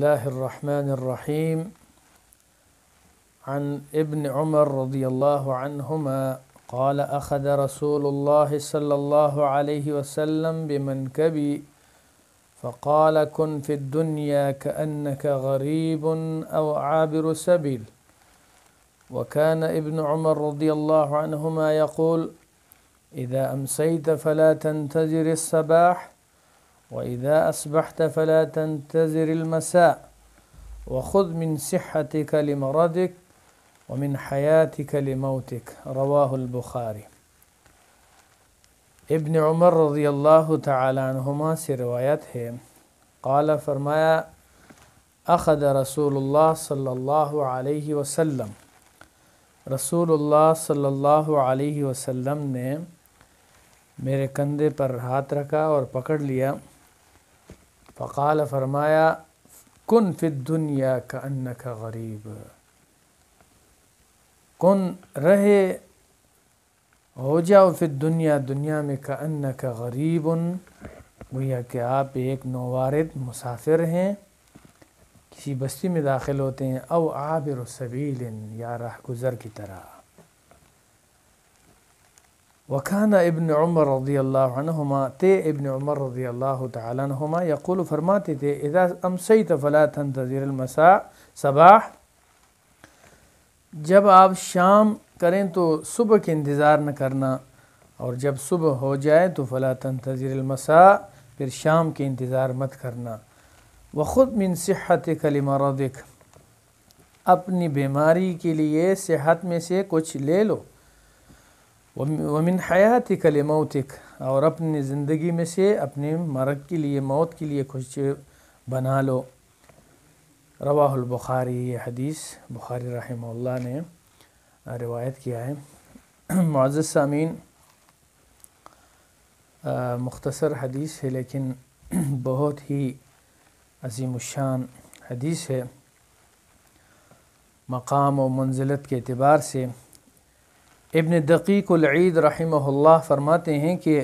الله الرحمن الرحيم. عن ابن عمر رضي الله عنهما قال أخذ رسول الله صلى الله عليه وسلم بمنكبي فقال كن في الدنيا كأنك غريب أو عابر سبيل. وكان ابن عمر رضي الله عنهما يقول إذا أمسيت فلا تنتظر الصباح وإذا أصبحت فلا تنتظر المساء وخذ من صحتك لمرضك ومن حياتك لموتك. رواہ البخاری. ابن عمر رضی اللہ تعالی عنہما سے روایت ہے، قال فرمایا، اخذ رسول اللہ صلی اللہ علیہ وسلم، رسول اللہ صلی اللہ علیہ وسلم نے میرے کندھے پر ہاتھ رکھا اور پکڑ لیا. فقال فرمایا، کن فی الدنیا کأنک غریب، کن رہے ہو جاؤ فی الدنیا، دنیا میں کأنک غریب، گویا کہ آپ ایک نووارد مسافر ہیں، کسی بستی میں داخل ہوتے ہیں، او عابر سبیل، یا راہ گزر کی طرح. وکان ابن عمر رضی اللہ عنہما، تے ابن عمر رضی اللہ تعالی عنہما یقول فرماتے تھے، اذا امسیت فلا تنتظر المساء صباح، جب آپ شام کریں تو صبح کے انتظار نہ کرنا، اور جب صبح ہو جائے تو فلا تنتظر المساء، پھر شام کے انتظار مت کرنا. وخذ من صحتک لمرضک، اپنی بیماری کے لیے صحت میں سے کچھ لے لو. ومن حیاتک لموتک، اور اپنی زندگی میں سے اپنے مرگ کے لیے، موت کے لیے کچھ بنا لو. رواہ البخاری، یہ حدیث بخاری رحمہ اللہ نے روایت کیا ہے. معزز سامعین، مختصر حدیث ہے لیکن بہت ہی عظیم الشان حدیث ہے. مقام و منزلت کے اعتبار سے ابن دقیق العید رحمہ اللہ فرماتے ہیں کہ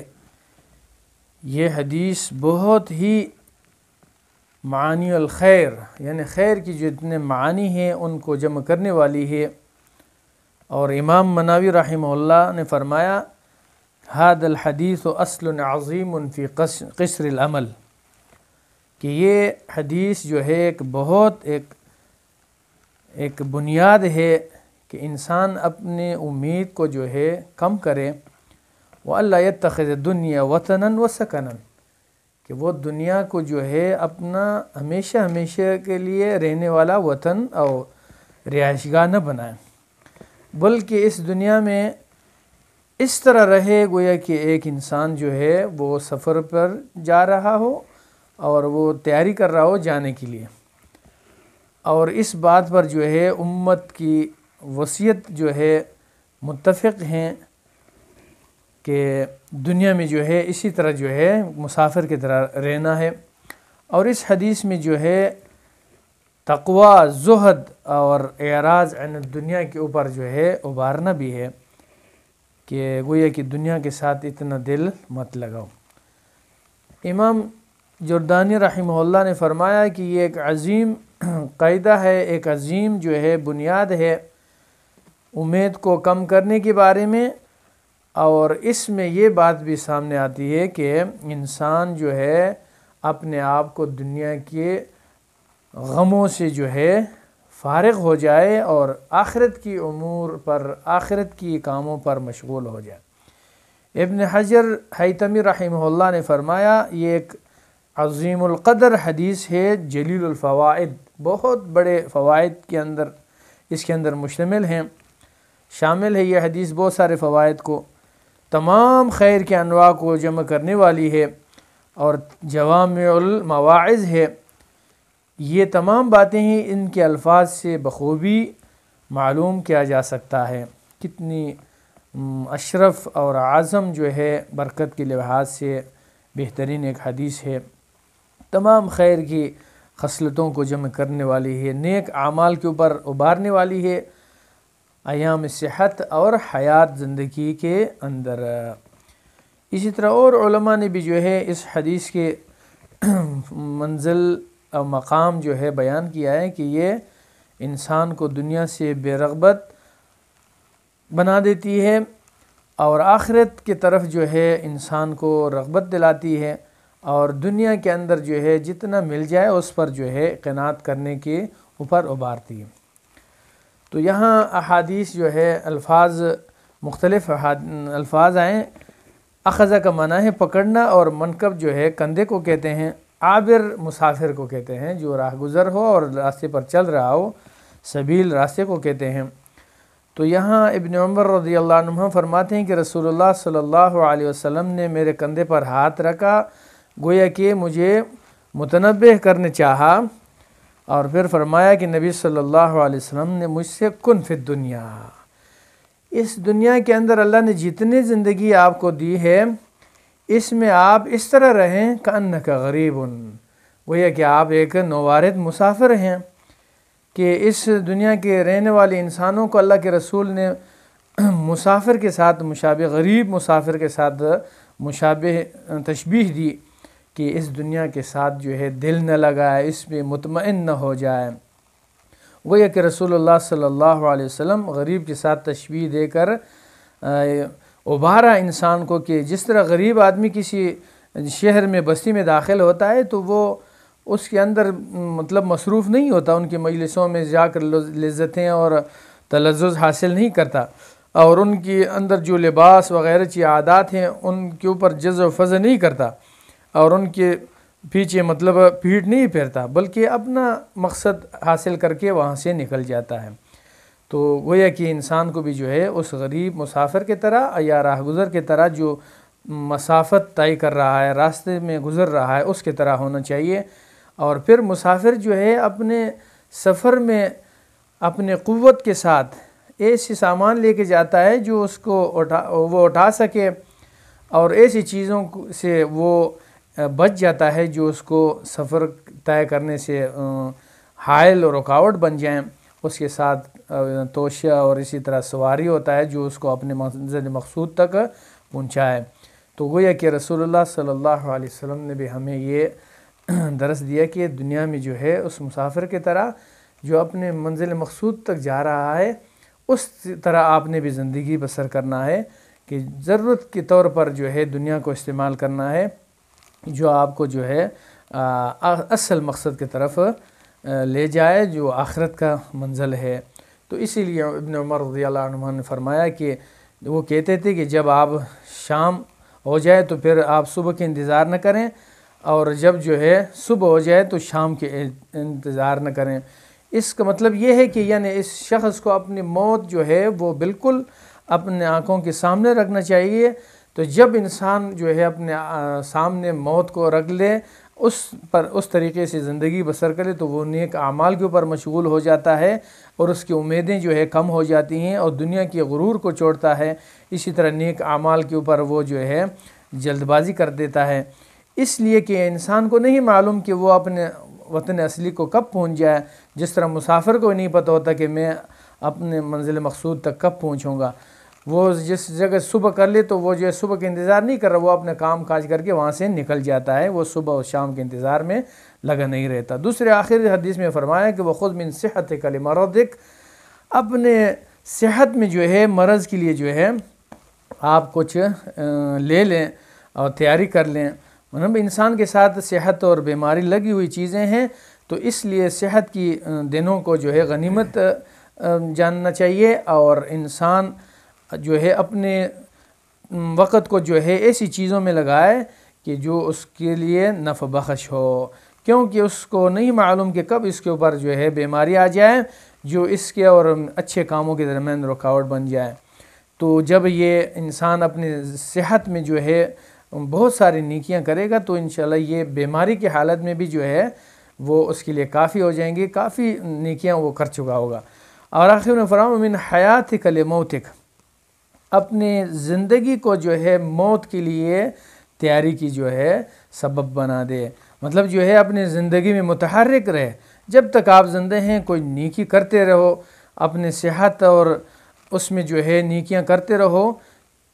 یہ حدیث بہت ہی معانی الخیر، یعنی خیر کی جتنے معانی ہیں ان کو جمع کرنے والی ہے. اور امام مناوی رحمہ اللہ نے فرمایا، هذا الحدیث اصل عظیم فی قصر العمل، کہ یہ حدیث جو ہے ایک بہت ایک بنیاد ہے کہ انسان اپنے امید کو جو ہے کم کرے. وَأَلَّا يَتَّخِذَ الدُّنْيَا وَطَنًا وَسَكَنًا، کہ وہ دنیا کو جو ہے اپنا ہمیشہ کے لیے رہنے والا وطن اور رہائش گاہ نہ بنائے، بلکہ اس دنیا میں اس طرح رہے گویا کہ ایک انسان جو ہے وہ سفر پر جا رہا ہو اور وہ تیاری کر رہا ہو جانے کے لیے. اور اس بات پر جو ہے امت کی وصیت جو ہے متفق ہیں کہ دنیا میں جو ہے اسی طرح جو ہے مسافر کی طرح رہنا ہے. اور اس حدیث میں جو ہے تقوی، زہد اور اعراض عن الدنیا کے اوپر جو ہے ابھارنا بھی ہے کہ گویا کہ دنیا کے ساتھ اتنا دل مت لگاؤ. امام جردانی رحمہ اللہ نے فرمایا کہ یہ ایک عظیم قاعدہ ہے، ایک عظیم جو ہے بنیاد ہے امید کو کم کرنے کے بارے میں. اور اس میں یہ بات بھی سامنے آتی ہے کہ انسان جو ہے اپنے آپ کو دنیا کے غموں سے جو ہے فارغ ہو جائے اور آخرت کی امور پر، آخرت کی کاموں پر مشغول ہو جائے. ابن حجر حیتمی رحمہ اللہ نے فرمایا، یہ ایک عظیم القدر حدیث ہے، جلیل الفوائد، بہت بڑے فوائد کے اندر اس کے اندر مشتمل ہیں، شامل ہے یہ حدیث بہت سارے فوائد کو، تمام خیر کے انواع کو جمع کرنے والی ہے اور جوامع المواعظ ہے. یہ تمام باتیں ہی ان کے الفاظ سے بخوبی معلوم کیا جا سکتا ہے کتنی اشرف اور اعظم جو ہے برکت کے لحاظ سے بہترین ایک حدیث ہے. تمام خیر کی خصلتوں کو جمع کرنے والی ہے، نیک اعمال کے اوپر ابھارنے والی ہے، ایام صحت اور حیات زندگی کے اندر. اسی طرح اور علماء نے بھی جو ہے اس حدیث کے منزل مقام جو ہے بیان کیا ہے کہ یہ انسان کو دنیا سے بے رغبت بنا دیتی ہے اور آخرت کی طرف جو ہے انسان کو رغبت دلاتی ہے، اور دنیا کے اندر جو ہے جتنا مل جائے اس پر جو ہے قناعت کرنے کے اوپر ابھارتی ہے۔ تو یہاں احادیث جو ہے مختلف الفاظ آئیں۔ اخذ کا معنی ہے پکڑنا، اور منکب جو ہے کندھے کو کہتے ہیں، عابر مسافر کو کہتے ہیں جو راہ گزر ہو اور راستے پر چل رہا ہو، سبیل راستے کو کہتے ہیں۔ تو یہاں ابن عمر رضی اللہ عنہ فرماتے ہیں کہ رسول اللہ صلی اللہ علیہ وسلم نے میرے کندھے پر ہاتھ رکھا، گویا کہ مجھے متنبہ کرنے چاہا، اور پھر فرمایا کہ نبی صلی اللہ علیہ وسلم نے مجھ سے کن فی الدنیا، اس دنیا کے اندر اللہ نے جتنی زندگی آپ کو دی ہے اس میں آپ اس طرح رہیں کأنک غریب، گویا کہ آپ ایک نوارد مسافر ہیں، کہ اس دنیا کے رہنے والے انسانوں کو اللہ کے رسول نے مسافر کے ساتھ مشابہ، غریب مسافر کے ساتھ مشابہ تشبیہ دی کہ اس دنیا کے ساتھ جو ہے دل نہ لگائے، اس میں مطمئن نہ ہو جائے۔ گویا کہ رسول اللہ صلی اللہ علیہ وسلم غریب کے ساتھ تشبیہ دے کر ابھارا انسان کو کہ جس طرح غریب آدمی کسی شہر میں بستی میں داخل ہوتا ہے تو وہ اس کے اندر مطلب مصروف نہیں ہوتا، ان کی مجلسوں میں جا کر لذتیں اور تلذذ حاصل نہیں کرتا، اور ان کی اندر جو لباس وغیرہ کی عادات ہیں ان کے اوپر جز و فض نہیں کرتا، اور ان کے پیچھے مطلب پیٹھ نہیں پھیرتا، بلکہ اپنا مقصد حاصل کر کے وہاں سے نکل جاتا ہے۔ تو گویا کہ انسان کو بھی جو ہے اس غریب مسافر کی طرح یا راہ گزر کی طرح جو مسافت طے کر رہا ہے، راستے میں گزر رہا ہے، اس کی طرح ہونا چاہیے۔ اور پھر مسافر جو ہے اپنے سفر میں اپنے قوت کے ساتھ ایسی سامان لے کے جاتا ہے جو اس کو وہ اٹھا سکے، اور ایسی چیزوں سے وہ بچ جاتا ہے جو اس کو سفر طے کرنے سے حائل اور رکاوٹ بن جائیں۔ اس کے ساتھ توشہ اور اسی طرح سواری ہوتا ہے جو اس کو اپنے منزل مقصود تک پہنچائے۔ تو گویا کہ رسول اللہ صلی اللہ علیہ وسلم نے بھی ہمیں یہ درس دیا کہ دنیا میں جو ہے اس مسافر کی طرح جو اپنے منزل مقصود تک جا رہا ہے اس طرح آپ نے بھی زندگی بسر کرنا ہے، کہ ضرورت کے طور پر جو ہے دنیا کو استعمال کرنا ہے جو آپ کو جو ہے اصل مقصد کی طرف لے جائے جو آخرت کا منزل ہے۔ تو اسی لیے ابن عمر رضی اللہ عنہ نے فرمایا کہ وہ کہتے تھے کہ جب آپ شام ہو جائے تو پھر آپ صبح کے انتظار نہ کریں، اور جب جو ہے صبح ہو جائے تو شام کے انتظار نہ کریں۔ اس کا مطلب یہ ہے کہ یعنی اس شخص کو اپنی موت جو ہے وہ بالکل اپنے آنکھوں کے سامنے رکھنا چاہیے۔ تو جب انسان جو ہے اپنے سامنے موت کو رکھ لے، اس طریقے سے زندگی بسر کرے، تو وہ نیک اعمال کے اوپر مشغول ہو جاتا ہے اور اس کی امیدیں جو ہے کم ہو جاتی ہیں اور دنیا کے غرور کو چھوڑتا ہے۔ اسی طرح نیک اعمال کے اوپر وہ جو ہے جلد بازی کر دیتا ہے، اس لیے کہ انسان کو نہیں معلوم کہ وہ اپنے وطن اصلی کو کب پہنچ جائے، جس طرح مسافر کو نہیں پتہ ہوتا کہ میں اپنے منزل مقصود تک کب پہنچوں گا۔ وہ جس جگہ صبح کر لے تو وہ جو ہے صبح کے انتظار نہیں کر رہا، وہ اپنے کام کاج کر کے وہاں سے نکل جاتا ہے، وہ صبح اور شام کے انتظار میں لگا نہیں رہتا۔ دوسرے آخری حدیث میں فرمایا کہ وَخُذْ مِنْ صِحَّتِكَ لِمَرَضِكَ، اپنے صحت میں جو ہے مرض کے لیے جو ہے آپ کچھ لے لیں اور تیاری کر لیں۔ مطلب انسان کے ساتھ صحت اور بیماری لگی ہوئی چیزیں ہیں، تو اس لیے صحت کی دنوں کو جو ہے غنیمت جاننا چاہیے، اور انسان جو ہے اپنے وقت کو جو ہے ایسی چیزوں میں لگائے کہ جو اس کے لیے نفع بخش ہو، کیونکہ اس کو نہیں معلوم کہ کب اس کے اوپر جو ہے بیماری آ جائے جو اس کے اور اچھے کاموں کے درمیان رکاوٹ بن جائے۔ تو جب یہ انسان اپنی صحت میں جو ہے بہت ساری نیکیاں کرے گا تو انشاءاللہ یہ بیماری کی حالت میں بھی جو ہے وہ اس کے لیے کافی ہو جائیں گی، کافی نیکیاں وہ کر چکا ہوگا۔ اور آخر میں فرمایا من حیاتک لموتک، اپنے زندگی کو جو ہے موت کے لیے تیاری کی جو ہے سبب بنا دے، مطلب جو ہے اپنی زندگی میں متحرک رہے، جب تک آپ زندہ ہیں کوئی نیکی کرتے رہو، اپنے صحت اور اس میں جو ہے نیکیاں کرتے رہو،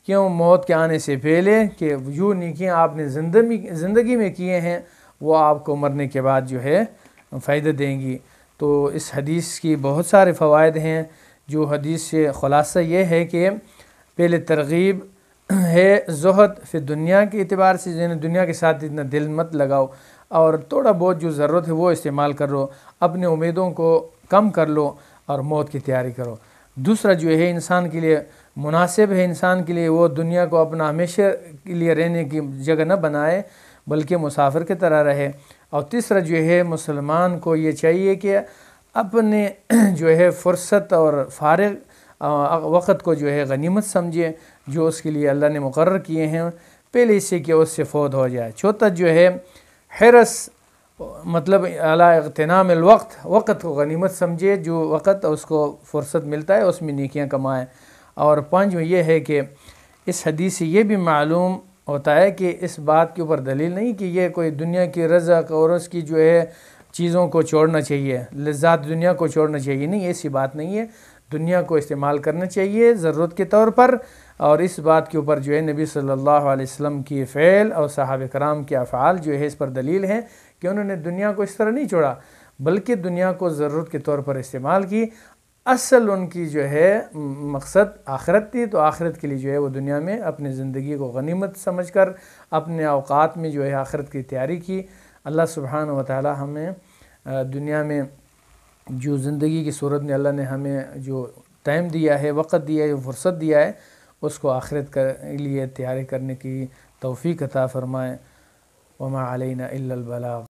کیوں موت کے آنے سے پہلے کہ جو نیکیاں آپ نے زندگی میں کیے ہیں وہ آپ کو مرنے کے بعد جو ہے فائدہ دیں گی۔ تو اس حدیث کی بہت سارے فوائد ہیں، جو حدیث سے خلاصہ یہ ہے کہ پہلے ترغیب ہے زہد، پھر دنیا کے اعتبار سے دنیا کے ساتھ اتنا دل مت لگاؤ، اور تھوڑا بہت جو ضرورت ہے وہ استعمال کر لو، اپنے امیدوں کو کم کر لو اور موت کی تیاری کرو۔ دوسرا جو ہے انسان کے لیے مناسب ہے، انسان کے لیے وہ دنیا کو اپنا ہمیشہ کے لیے رہنے کی جگہ نہ بنائے، بلکہ مسافر کی طرح رہے۔ اور تیسرا جو ہے مسلمان کو یہ چاہیے کہ اپنے جو ہے فرصت اور فارغ وقت کو جو ہے غنیمت سمجھے، جو اس کے لیے اللہ نے مقرر کیے ہیں، پہلے اس سے کہ اس سے فوت ہو جائے۔ چوتھا جو ہے حرص، مطلب علی اغتنام الوقت، وقت کو غنیمت سمجھے، جو وقت اس کو فرصت ملتا ہے اس میں نیکیاں کمائیں۔ اور پانچویں یہ ہے کہ اس حدیث سے یہ بھی معلوم ہوتا ہے کہ اس بات کے اوپر دلیل نہیں کہ یہ کوئی دنیا کی رزق اور اس کی جو ہے چیزوں کو چھوڑنا چاہیے، لذات دنیا کو چھوڑنا چاہیے، نہیں، ایسی بات نہیں ہے۔ دنیا کو استعمال کرنا چاہیے ضرورت کے طور پر، اور اس بات کے اوپر جو ہے نبی صلی اللہ علیہ وسلم کی فعل اور صحابہ کرام کے افعال جو ہے اس پر دلیل ہے کہ انہوں نے دنیا کو اس طرح نہیں چھوڑا، بلکہ دنیا کو ضرورت کے طور پر استعمال کی۔ اصل ان کی جو ہے مقصد آخرت تھی، تو آخرت کے لیے جو ہے وہ دنیا میں اپنی زندگی کو غنیمت سمجھ کر اپنے اوقات میں جو ہے آخرت کی تیاری کی۔ اللہ سبحانہ و تعالی ہمیں دنیا میں جو زندگی کی صورت میں اللہ نے ہمیں جو ٹائم دیا ہے، وقت دیا ہے، فرصت دیا ہے، اس کو آخرت کے لیے تیاری کرنے کی توفیق عطا فرمائے۔ وما علینا الا البلاغ۔